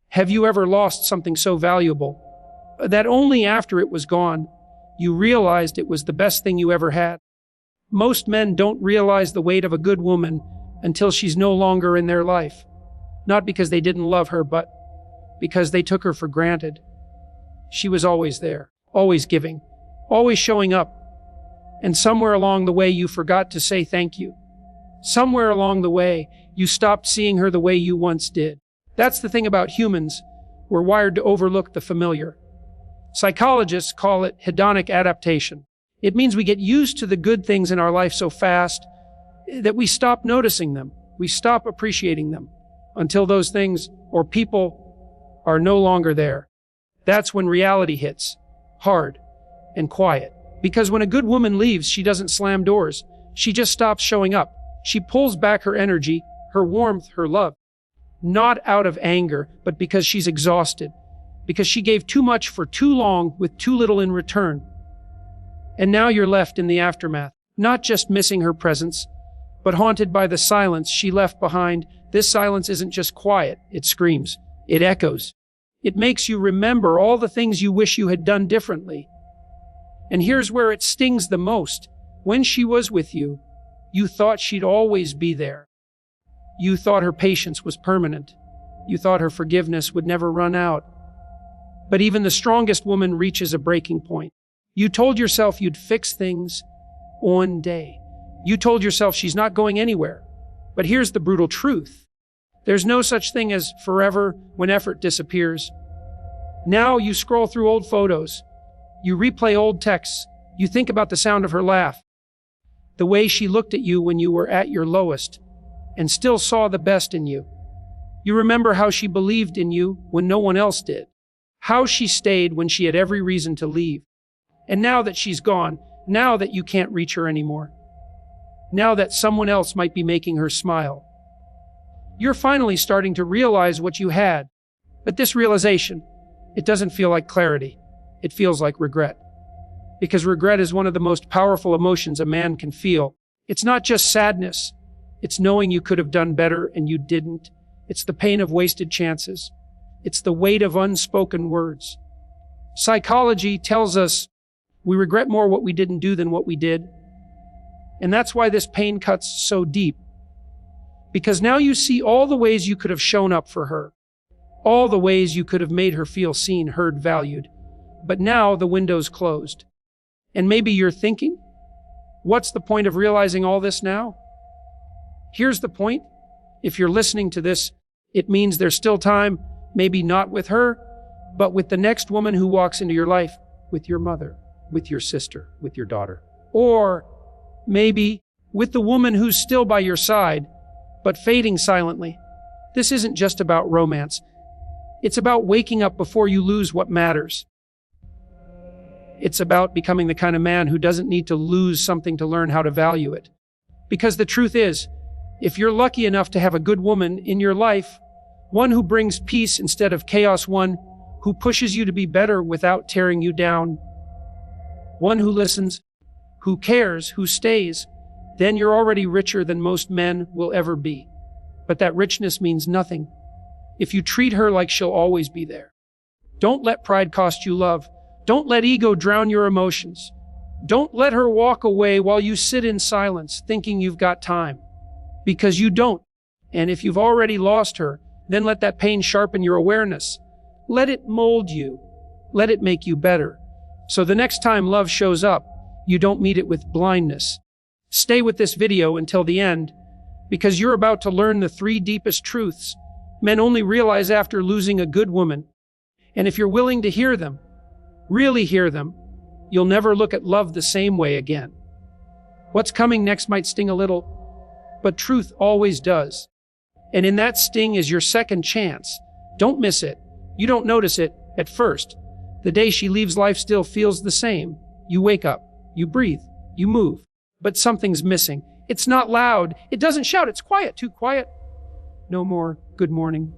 Have you ever lost something so valuable that only after it was gone, you realized it was the best thing you ever had? Most men don't realize the weight of a good woman until she's no longer in their life. Not because they didn't love her, but because they took her for granted. She was always there, always giving, always showing up. And somewhere along the way, you forgot to say thank you. Somewhere along the way, you stopped seeing her the way you once did. That's the thing about humans. We're wired to overlook the familiar. Psychologists call it hedonic adaptation. It means we get used to the good things in our life so fast that we stop noticing them. We stop appreciating them until those things or people are no longer there. That's when reality hits, hard and quiet. Because when a good woman leaves, she doesn't slam doors. She just stops showing up. She pulls back her energy, her warmth, her love. Not out of anger, but because she's exhausted. Because she gave too much for too long with too little in return. And now you're left in the aftermath, not just missing her presence, but haunted by the silence she left behind. This silence isn't just quiet, it screams, it echoes. It makes you remember all the things you wish you had done differently. And here's where it stings the most. When she was with you, you thought she'd always be there. You thought her patience was permanent. You thought her forgiveness would never run out. But even the strongest woman reaches a breaking point. You told yourself you'd fix things one day. You told yourself she's not going anywhere. But here's the brutal truth. There's no such thing as forever when effort disappears. Now you scroll through old photos. You replay old texts. You think about the sound of her laugh, the way she looked at you when you were at your lowest and still saw the best in you. You remember how she believed in you when no one else did, how she stayed when she had every reason to leave. And now that she's gone, now that you can't reach her anymore, now that someone else might be making her smile, you're finally starting to realize what you had. But this realization, it doesn't feel like clarity. It feels like regret. Because regret is one of the most powerful emotions a man can feel. It's not just sadness. It's knowing you could have done better and you didn't. It's the pain of wasted chances. It's the weight of unspoken words. Psychology tells us we regret more what we didn't do than what we did. And that's why this pain cuts so deep. Because now you see all the ways you could have shown up for her. All the ways you could have made her feel seen, heard, valued. But now the window's closed. And maybe you're thinking, what's the point of realizing all this now? Here's the point. If you're listening to this, it means there's still time, maybe not with her, but with the next woman who walks into your life, with your mother, with your sister, with your daughter. Or maybe with the woman who's still by your side, but fading silently. This isn't just about romance. It's about waking up before you lose what matters. It's about becoming the kind of man who doesn't need to lose something to learn how to value it. Because the truth is, if you're lucky enough to have a good woman in your life, one who brings peace instead of chaos, one who pushes you to be better without tearing you down, one who listens, who cares, who stays, then you're already richer than most men will ever be. But that richness means nothing if you treat her like she'll always be there. Don't let pride cost you love. Don't let ego drown your emotions. Don't let her walk away while you sit in silence thinking you've got time. Because you don't. And if you've already lost her, then let that pain sharpen your awareness. Let it mold you. Let it make you better. So the next time love shows up, you don't meet it with blindness. Stay with this video until the end, because you're about to learn the 3 deepest truths men only realize after losing a good woman. And if you're willing to hear them, really hear them, you'll never look at love the same way again. What's coming next might sting a little, but truth always does. And in that sting is your second chance. Don't miss it. You don't notice it at first. The day she leaves, life still feels the same. You wake up, you breathe, you move, but something's missing. It's not loud. It doesn't shout. It's quiet, too quiet. No more good morning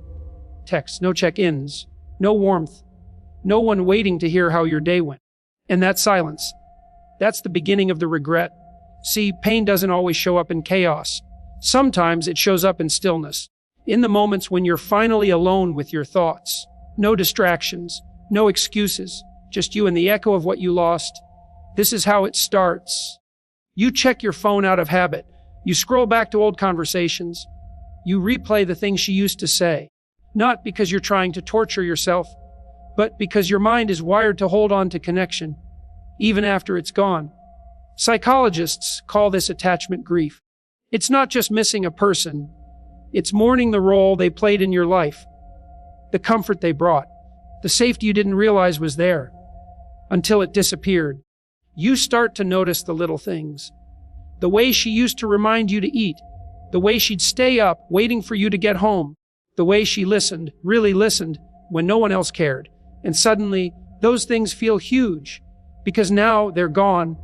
texts, no check-ins, no warmth, no one waiting to hear how your day went. And that silence, that's the beginning of the regret. See, pain doesn't always show up in chaos. Sometimes it shows up in stillness, In the moments when you're finally alone with your thoughts. No distractions, no excuses, just you and the echo of what you lost. This is how it starts. You check your phone out of habit. You scroll back to old conversations. You replay the things she used to say. Not because you're trying to torture yourself, but because your mind is wired to hold on to connection, even after it's gone. Psychologists call this attachment grief. It's not just missing a person. It's mourning the role they played in your life, the comfort they brought, the safety you didn't realize was there, until it disappeared. You start to notice the little things. The way she used to remind you to eat, the way she'd stay up waiting for you to get home, the way she listened, really listened, when no one else cared. And suddenly, those things feel huge, because now they're gone,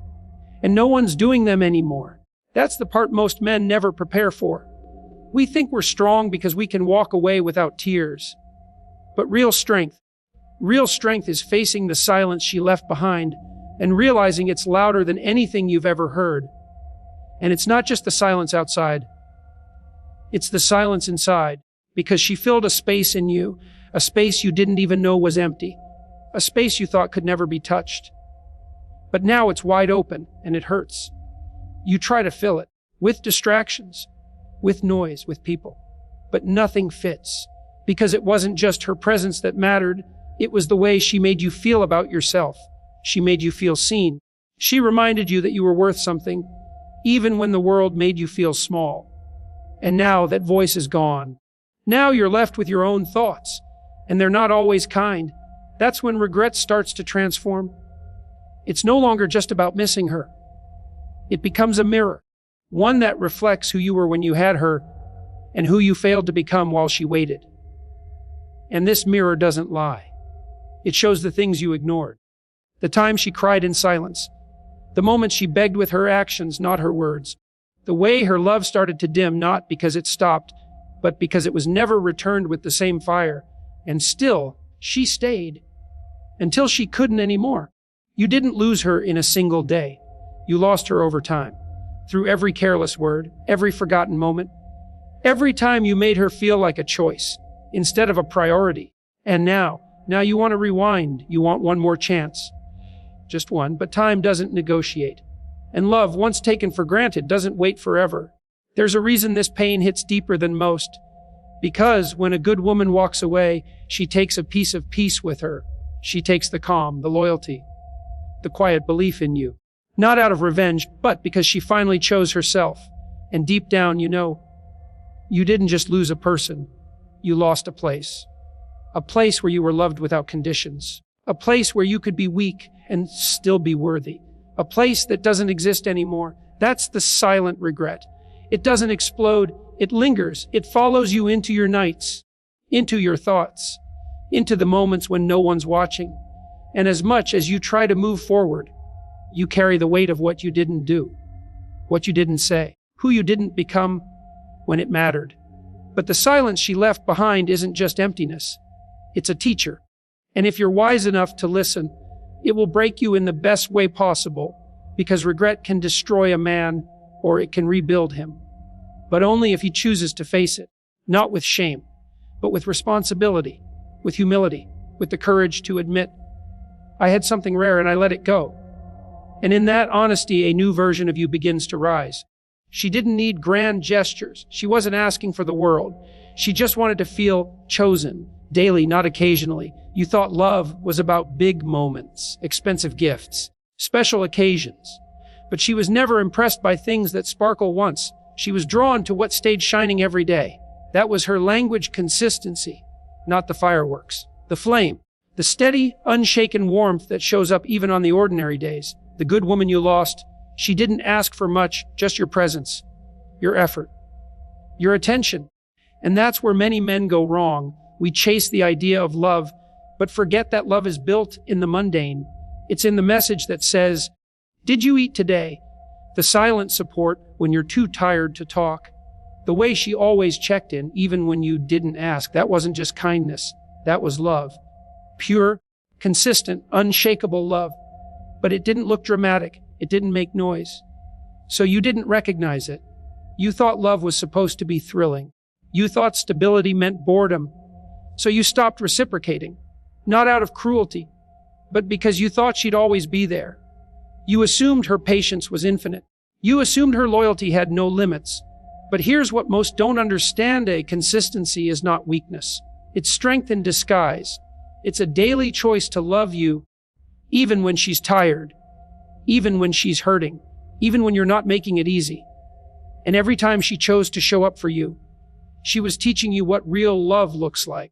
and no one's doing them anymore. That's the part most men never prepare for. We think we're strong because we can walk away without tears. But real strength is facing the silence she left behind and realizing it's louder than anything you've ever heard. And it's not just the silence outside. It's the silence inside, because she filled a space in you, a space you didn't even know was empty, a space you thought could never be touched. But now it's wide open, and it hurts. You try to fill it, with distractions, with noise, with people. But nothing fits, because it wasn't just her presence that mattered, it was the way she made you feel about yourself. She made you feel seen. She reminded you that you were worth something, even when the world made you feel small. And now that voice is gone. Now you're left with your own thoughts, and they're not always kind. That's when regret starts to transform. It's no longer just about missing her. It becomes a mirror, one that reflects who you were when you had her and who you failed to become while she waited. And this mirror doesn't lie. It shows the things you ignored. The time she cried in silence. The moment she begged with her actions, not her words. The way her love started to dim, not because it stopped, but because it was never returned with the same fire. And still, she stayed. Until she couldn't anymore. You didn't lose her in a single day. You lost her over time. Through every careless word, every forgotten moment. Every time you made her feel like a choice, instead of a priority. And now you want to rewind. You want one more chance. Just one, but time doesn't negotiate. And love, once taken for granted, doesn't wait forever. There's a reason this pain hits deeper than most. Because when a good woman walks away, she takes a piece of peace with her. She takes the calm, the loyalty, the quiet belief in you. Not out of revenge, but because she finally chose herself. And deep down, you know, you didn't just lose a person. You lost a place. A place where you were loved without conditions. A place where you could be weak and still be worthy. A place that doesn't exist anymore. That's the silent regret. It doesn't explode. It lingers. It follows you into your nights, into your thoughts, into the moments when no one's watching. And as much as you try to move forward, you carry the weight of what you didn't do, what you didn't say, who you didn't become when it mattered. But the silence she left behind isn't just emptiness. It's a teacher. And if you're wise enough to listen, it will break you in the best way possible, because regret can destroy a man or it can rebuild him. But only if he chooses to face it, not with shame, but with responsibility, with humility, with the courage to admit, I had something rare and I let it go. And in that honesty, a new version of you begins to rise. She didn't need grand gestures. She wasn't asking for the world. She just wanted to feel chosen, daily, not occasionally. You thought love was about big moments, expensive gifts, special occasions. But she was never impressed by things that sparkle once. She was drawn to what stayed shining every day. That was her language: consistency, not the fireworks, the flame, the steady, unshaken warmth that shows up even on the ordinary days. The good woman you lost, she didn't ask for much, just your presence, your effort, your attention. And that's where many men go wrong. We chase the idea of love, but forget that love is built in the mundane. It's in the message that says, did you eat today? The silent support when you're too tired to talk. The way she always checked in, even when you didn't ask. That wasn't just kindness. That was love. Pure, consistent, unshakable love. But it didn't look dramatic. It didn't make noise. So you didn't recognize it. You thought love was supposed to be thrilling. You thought stability meant boredom, so you stopped reciprocating, not out of cruelty, but because you thought she'd always be there. You assumed her patience was infinite. You assumed her loyalty had no limits. But here's what most don't understand: consistency is not weakness. It's strength in disguise. It's a daily choice to love you, even when she's tired, even when she's hurting, even when you're not making it easy. And every time she chose to show up for you, she was teaching you what real love looks like.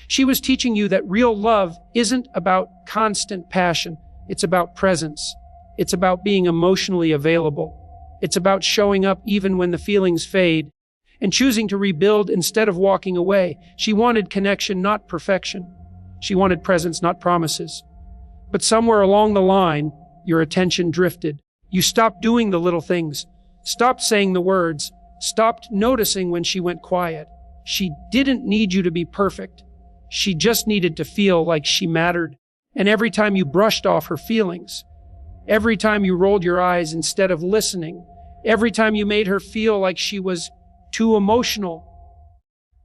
She was teaching you that real love isn't about constant passion. It's about presence. It's about being emotionally available. It's about showing up even when the feelings fade and choosing to rebuild instead of walking away. She wanted connection, not perfection. She wanted presence, not promises. But somewhere along the line, your attention drifted. You stopped doing the little things, stopped saying the words, stopped noticing when she went quiet. She didn't need you to be perfect. She just needed to feel like she mattered. And every time you brushed off her feelings, every time you rolled your eyes instead of listening, every time you made her feel like she was too emotional,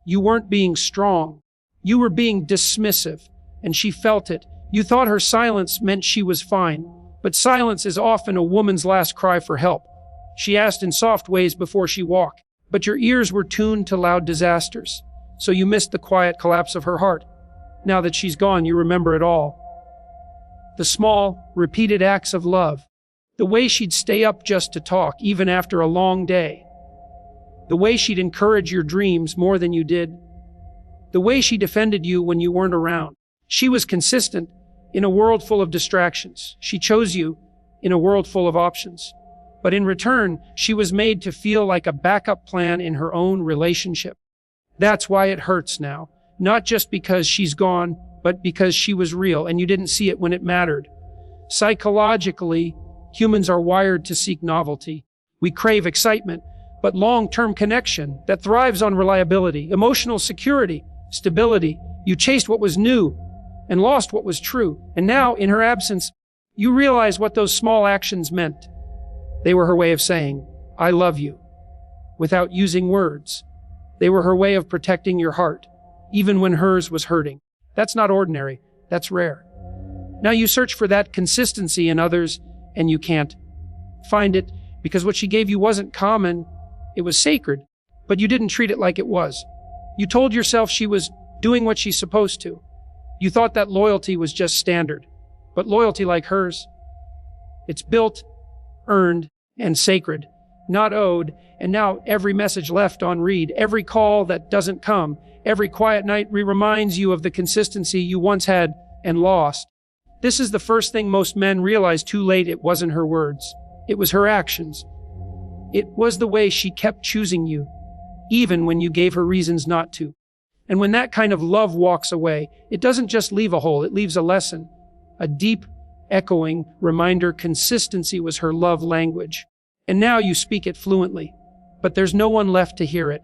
you weren't being strong. You were being dismissive, and she felt it. You thought her silence meant she was fine, but silence is often a woman's last cry for help. She asked in soft ways before she walked, but your ears were tuned to loud disasters, so you missed the quiet collapse of her heart. Now that she's gone, you remember it all. The small, repeated acts of love. The way she'd stay up just to talk, even after a long day. The way she'd encourage your dreams more than you did. The way she defended you when you weren't around. She was consistent in a world full of distractions. She chose you in a world full of options. But in return, she was made to feel like a backup plan in her own relationship. That's why it hurts now. Not just because she's gone, but because she was real and you didn't see it when it mattered. Psychologically, humans are wired to seek novelty. We crave excitement, but long-term connection that thrives on reliability, emotional security, stability. You chased what was new and lost what was true. And now, in her absence, you realize what those small actions meant. They were her way of saying, "I love you," without using words. They were her way of protecting your heart, even when hers was hurting. That's not ordinary. That's rare. Now you search for that consistency in others, and you can't find it because what she gave you wasn't common. It was sacred, but you didn't treat it like it was. You told yourself she was doing what she's supposed to. You thought that loyalty was just standard, but loyalty like hers, it's built, earned, and sacred, not owed. And now every message left on read, every call that doesn't come, every quiet night reminds you of the consistency you once had and lost. This is the first thing most men realize too late. It wasn't her words. It was her actions. It was the way she kept choosing you, even when you gave her reasons not to. And when that kind of love walks away, it doesn't just leave a hole, it leaves a lesson, a deep, echoing reminder. Consistency was her love language. And now you speak it fluently, but there's no one left to hear it.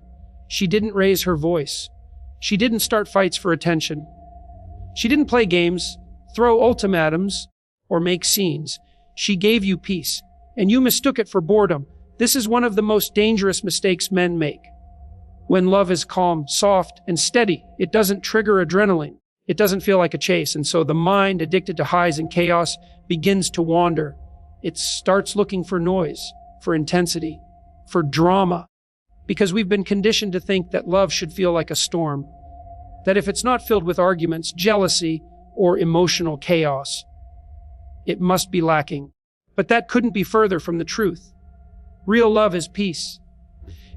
She didn't raise her voice. She didn't start fights for attention. She didn't play games, throw ultimatums, or make scenes. She gave you peace, and you mistook it for boredom. This is one of the most dangerous mistakes men make. When love is calm, soft, and steady, it doesn't trigger adrenaline. It doesn't feel like a chase, and so the mind, addicted to highs and chaos, begins to wander. It starts looking for noise, for intensity, for drama, because we've been conditioned to think that love should feel like a storm, that if it's not filled with arguments, jealousy, or emotional chaos, it must be lacking. But that couldn't be further from the truth. Real love is peace.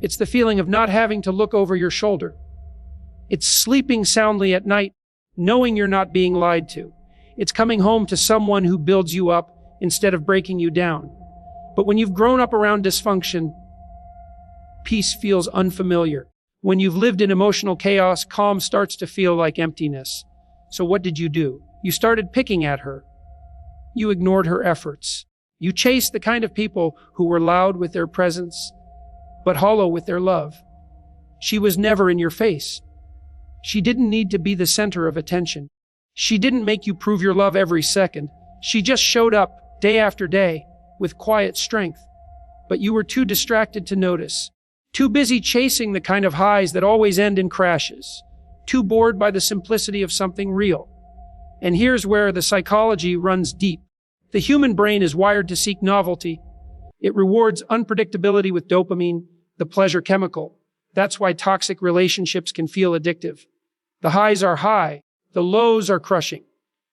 It's the feeling of not having to look over your shoulder. It's sleeping soundly at night, knowing you're not being lied to. It's coming home to someone who builds you up instead of breaking you down. But when you've grown up around dysfunction, peace feels unfamiliar. When you've lived in emotional chaos, calm starts to feel like emptiness. So what did you do? You started picking at her. You ignored her efforts. You chased the kind of people who were loud with their presence, but hollow with their love. She was never in your face. She didn't need to be the center of attention. She didn't make you prove your love every second. She just showed up day after day with quiet strength. But you were too distracted to notice. Too busy chasing the kind of highs that always end in crashes. Too bored by the simplicity of something real. And here's where the psychology runs deep. The human brain is wired to seek novelty. It rewards unpredictability with dopamine, the pleasure chemical. That's why toxic relationships can feel addictive. The highs are high, the lows are crushing,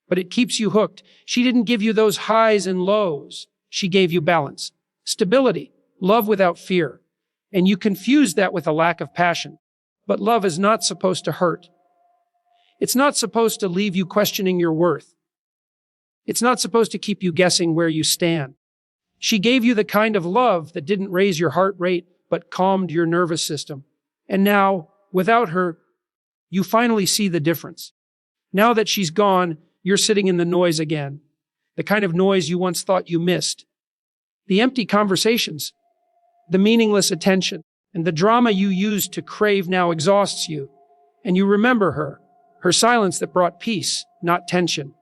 but it keeps you hooked. She didn't give you those highs and lows. She gave you balance, stability, love without fear. And you confuse that with a lack of passion. But love is not supposed to hurt. It's not supposed to leave you questioning your worth. It's not supposed to keep you guessing where you stand. She gave you the kind of love that didn't raise your heart rate, but calmed your nervous system. And now, without her, you finally see the difference. Now that she's gone, you're sitting in the noise again. The kind of noise you once thought you missed. The empty conversations, the meaningless attention, and the drama you used to crave now exhausts you. And you remember her silence that brought peace, not tension.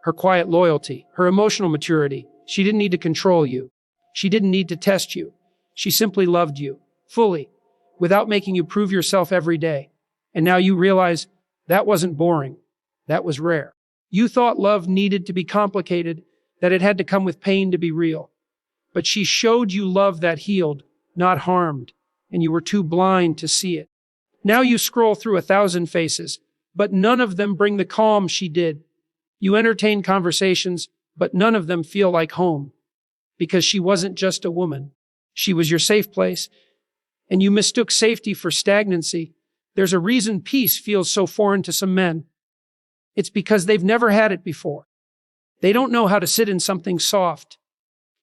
Her quiet loyalty, her emotional maturity. She didn't need to control you. She didn't need to test you. She simply loved you, fully, without making you prove yourself every day. And now you realize that wasn't boring. That was rare. You thought love needed to be complicated, that it had to come with pain to be real. But she showed you love that healed, not harmed, and you were too blind to see it. Now you scroll through 1,000 faces, but none of them bring the calm she did. You entertain conversations, but none of them feel like home. Because she wasn't just a woman. She was your safe place, and you mistook safety for stagnancy. There's a reason peace feels so foreign to some men. It's because they've never had it before. They don't know how to sit in something soft.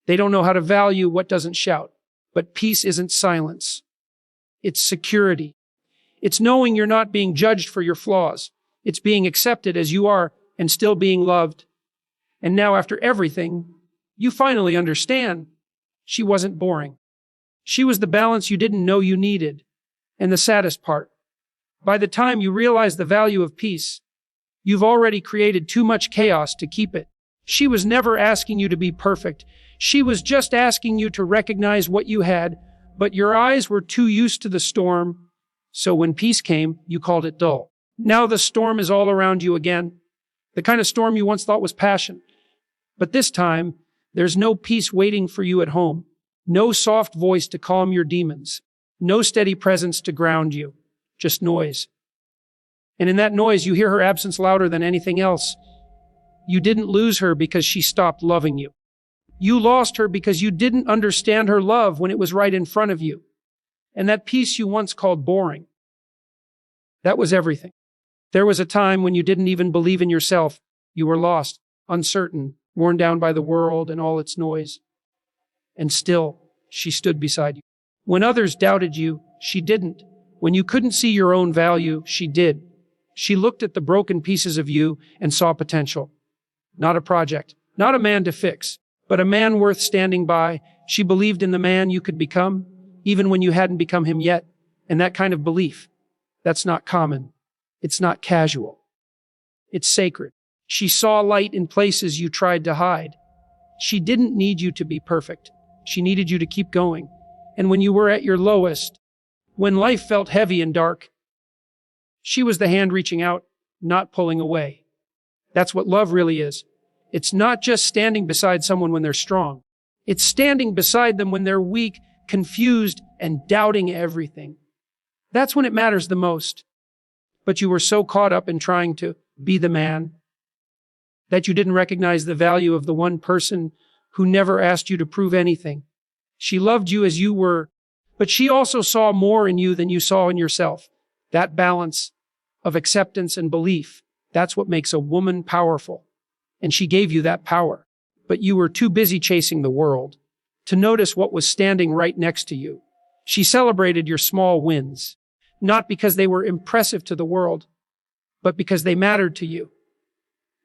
They don't know how to value what doesn't shout. But peace isn't silence. It's security. It's knowing you're not being judged for your flaws. It's being accepted as you are and still being loved. And now after everything, you finally understand. She wasn't boring. She was the balance you didn't know you needed. And the saddest part, by the time you realize the value of peace, you've already created too much chaos to keep it. She was never asking you to be perfect. She was just asking you to recognize what you had, but your eyes were too used to the storm. So when peace came, you called it dull. Now the storm is all around you again. The kind of storm you once thought was passion. But this time, there's no peace waiting for you at home. No soft voice to calm your demons. No steady presence to ground you. Just noise. And in that noise, you hear her absence louder than anything else. You didn't lose her because she stopped loving you. You lost her because you didn't understand her love when it was right in front of you. And that peace you once called boring, that was everything. There was a time when you didn't even believe in yourself. You were lost, uncertain, worn down by the world and all its noise. And still, she stood beside you. When others doubted you, she didn't. When you couldn't see your own value, she did. She looked at the broken pieces of you and saw potential. Not a project, not a man to fix, but a man worth standing by. She believed in the man you could become, even when you hadn't become him yet. And that kind of belief, that's not common. It's not casual. It's sacred. She saw light in places you tried to hide. She didn't need you to be perfect. She needed you to keep going. And when you were at your lowest, when life felt heavy and dark, she was the hand reaching out, not pulling away. That's what love really is. It's not just standing beside someone when they're strong. It's standing beside them when they're weak, confused, and doubting everything. That's when it matters the most. But you were so caught up in trying to be the man that you didn't recognize the value of the one person who never asked you to prove anything. She loved you as you were, but she also saw more in you than you saw in yourself. That balance of acceptance and belief, that's what makes a woman powerful. And she gave you that power. But you were too busy chasing the world to notice what was standing right next to you. She celebrated your small wins, not because they were impressive to the world, but because they mattered to you.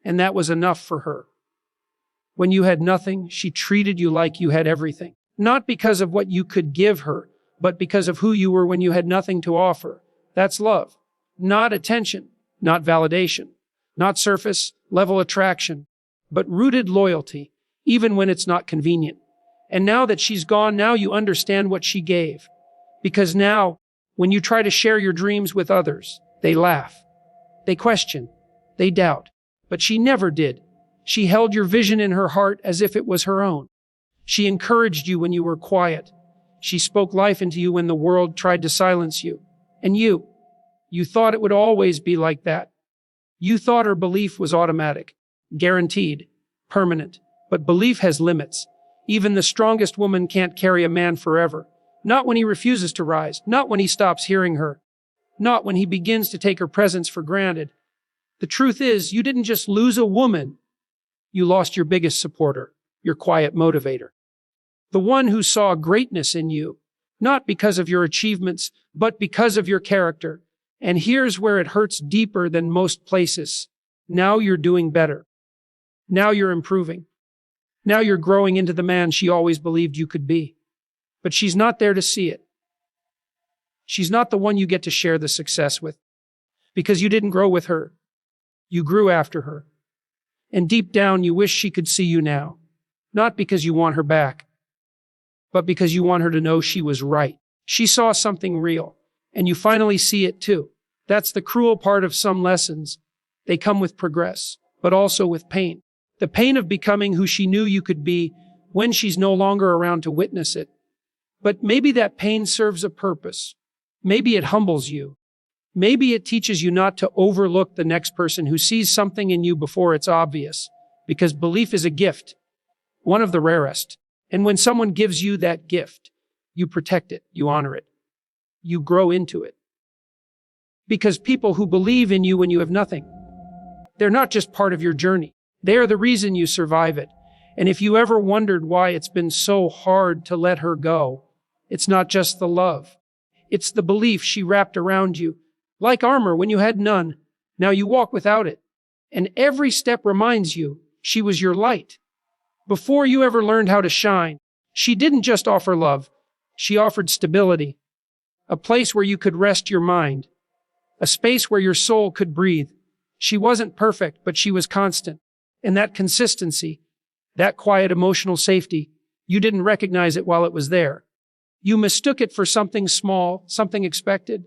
And that was enough for her. When you had nothing, she treated you like you had everything. Not because of what you could give her, but because of who you were when you had nothing to offer. That's love. Not attention, not validation, not surface level attraction, but rooted loyalty, even when it's not convenient. And now that she's gone, now you understand what she gave. Because now, when you try to share your dreams with others, they laugh. They question. They doubt. But she never did. She held your vision in her heart as if it was her own. She encouraged you when you were quiet. She spoke life into you when the world tried to silence you. And you thought it would always be like that. You thought her belief was automatic, guaranteed, permanent. But belief has limits. Even the strongest woman can't carry a man forever. Not when he refuses to rise, not when he stops hearing her, not when he begins to take her presence for granted. The truth is, you didn't just lose a woman. You lost your biggest supporter, your quiet motivator. The one who saw greatness in you, not because of your achievements, but because of your character. And here's where it hurts deeper than most places. Now you're doing better. Now you're improving. Now you're growing into the man she always believed you could be. But she's not there to see it. She's not the one you get to share the success with. Because you didn't grow with her. You grew after her. And deep down, you wish she could see you now. Not because you want her back, but because you want her to know she was right. She saw something real, and you finally see it too. That's the cruel part of some lessons. They come with progress, but also with pain. The pain of becoming who she knew you could be when she's no longer around to witness it. But maybe that pain serves a purpose. Maybe it humbles you. Maybe it teaches you not to overlook the next person who sees something in you before it's obvious. Because belief is a gift, one of the rarest. And when someone gives you that gift, you protect it, you honor it, you grow into it. Because people who believe in you when you have nothing, they're not just part of your journey. They are the reason you survive it. And if you ever wondered why it's been so hard to let her go, it's not just the love. It's the belief she wrapped around you. Like armor when you had none, now you walk without it. And every step reminds you she was your light. Before you ever learned how to shine, she didn't just offer love. She offered stability. A place where you could rest your mind. A space where your soul could breathe. She wasn't perfect, but she was constant. And that consistency, that quiet emotional safety, you didn't recognize it while it was there. You mistook it for something small, something expected.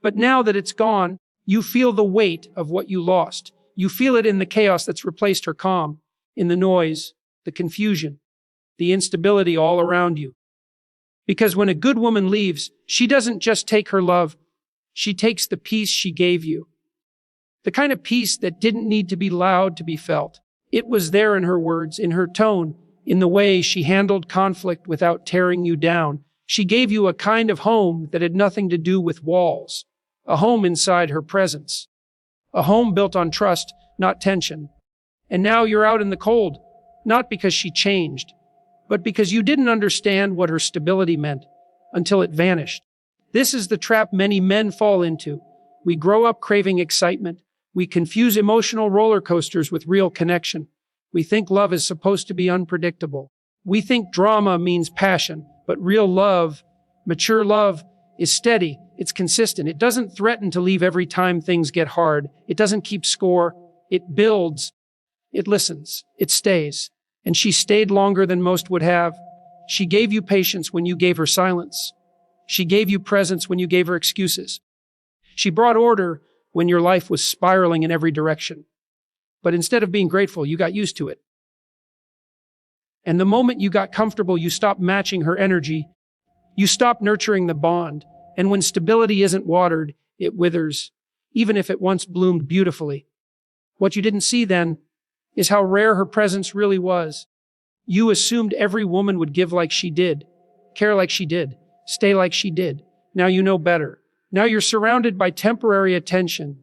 But now that it's gone, you feel the weight of what you lost. You feel it in the chaos that's replaced her calm, in the noise, the confusion, the instability all around you. Because when a good woman leaves, she doesn't just take her love, she takes the peace she gave you. The kind of peace that didn't need to be loud to be felt. It was there in her words, in her tone, in the way she handled conflict without tearing you down. She gave you a kind of home that had nothing to do with walls. A home inside her presence. A home built on trust, not tension. And now you're out in the cold, not because she changed, but because you didn't understand what her stability meant until it vanished. This is the trap many men fall into. We grow up craving excitement. We confuse emotional roller coasters with real connection. We think love is supposed to be unpredictable. We think drama means passion, but real love, mature love, is steady. It's consistent. It doesn't threaten to leave every time things get hard. It doesn't keep score. It builds. It listens. It stays. And she stayed longer than most would have. She gave you patience when you gave her silence. She gave you presence when you gave her excuses. She brought order when your life was spiraling in every direction. But instead of being grateful, you got used to it. And the moment you got comfortable, you stopped matching her energy. You stopped nurturing the bond. And when stability isn't watered, it withers, even if it once bloomed beautifully. What you didn't see then is how rare her presence really was. You assumed every woman would give like she did, care like she did, stay like she did. Now you know better. Now you're surrounded by temporary attention.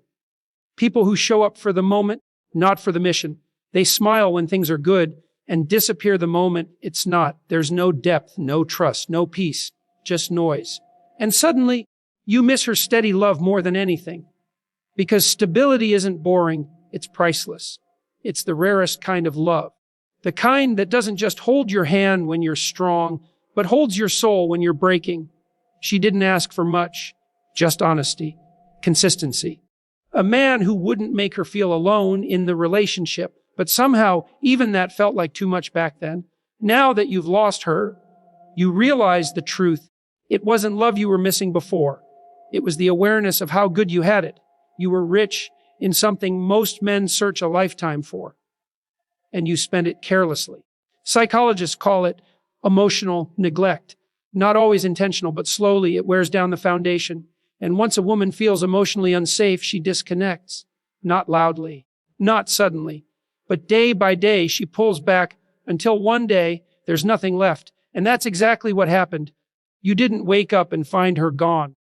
People who show up for the moment, not for the mission. They smile when things are good and disappear the moment it's not. There's no depth, no trust, no peace, just noise. And suddenly, you miss her steady love more than anything. Because stability isn't boring, it's priceless. It's the rarest kind of love. The kind that doesn't just hold your hand when you're strong, but holds your soul when you're breaking. She didn't ask for much, just honesty, consistency. A man who wouldn't make her feel alone in the relationship, but somehow even that felt like too much back then. Now that you've lost her, you realize the truth. It wasn't love you were missing before. It was the awareness of how good you had it. You were rich in something most men search a lifetime for, and you spent it carelessly. Psychologists call it emotional neglect. Not always intentional, but slowly it wears down the foundation. And once a woman feels emotionally unsafe, she disconnects. Not loudly, not suddenly, but day by day she pulls back until one day there's nothing left. And that's exactly what happened. You didn't wake up and find her gone.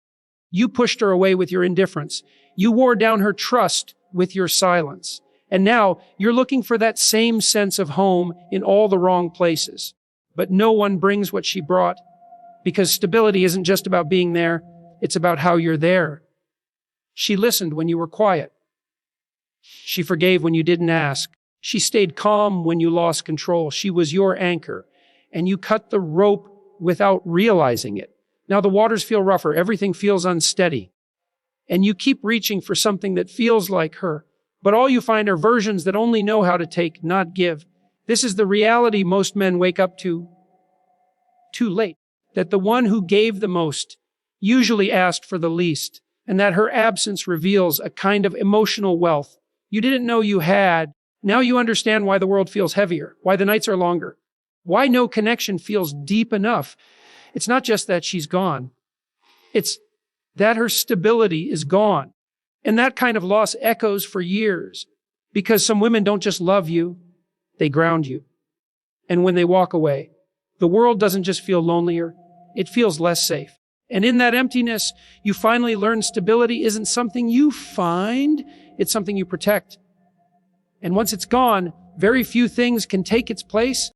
You pushed her away with your indifference. You wore down her trust with your silence. And now you're looking for that same sense of home in all the wrong places. But no one brings what she brought, because stability isn't just about being there, it's about how you're there. She listened when you were quiet. She forgave when you didn't ask. She stayed calm when you lost control. She was your anchor, and you cut the rope without realizing it. Now the waters feel rougher, everything feels unsteady, and you keep reaching for something that feels like her, but all you find are versions that only know how to take, not give. This is the reality most men wake up to too late, that the one who gave the most usually asked for the least, and that her absence reveals a kind of emotional wealth you didn't know you had. Now you understand why the world feels heavier, why the nights are longer, why no connection feels deep enough. It's not just that she's gone. It's that her stability is gone. And that kind of loss echoes for years, because some women don't just love you, they ground you. And when they walk away, the world doesn't just feel lonelier, it feels less safe. And in that emptiness, you finally learn stability isn't something you find, it's something you protect. And once it's gone, very few things can take its place.